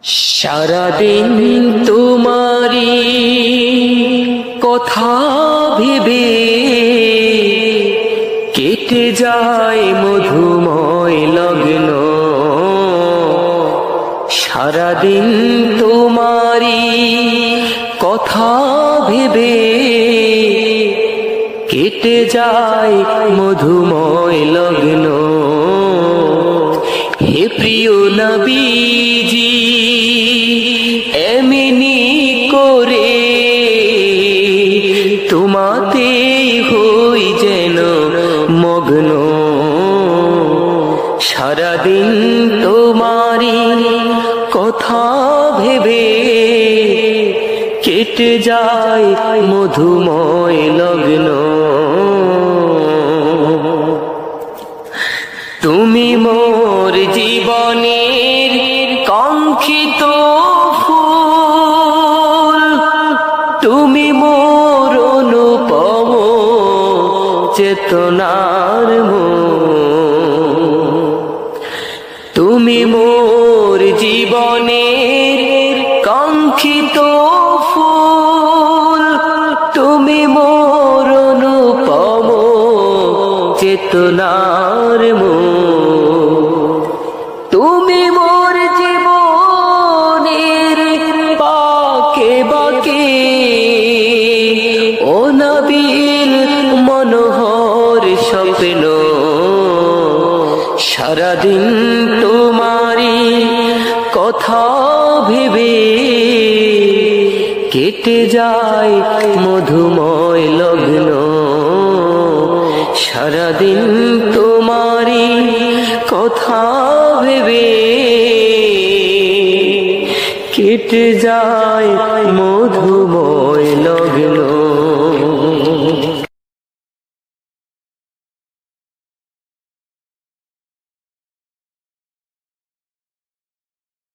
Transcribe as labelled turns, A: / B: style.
A: সারাদিন তোমারি কথা ভেবে কেটে যায় মধুময় লগ্ন। সারাদিন তোমারি কথা ভেবে কেটে যায় মধুময় লগ্ন। হে প্রিয় নবীজি এমনি করে তোমাতে হই যেন মগ্ন। সারাদিন তোমারি কথা ভেবে কেটে যায় মধুময় লগ্ন। তুমি মোর জীবনের কাঙ্ক্ষিত ফুল, তুমি মোর অনুপম চেতনার মূল। তুমি মোর জীবনের কাঙ্ক্ষিত ফুল, তুমি মোর অনুপম চেতনার মূল। তুমি মোর জীবনের বাঁকে বাঁকে ও নবীর মনোহর স্বপ্ন। সারাদিন তোমারি কথা ভেবে কেটে যায় মধুময় লগ্ন। সারাদিন তোমারি কথা ভেবে কেটে যায় মধুময় লগ্ন।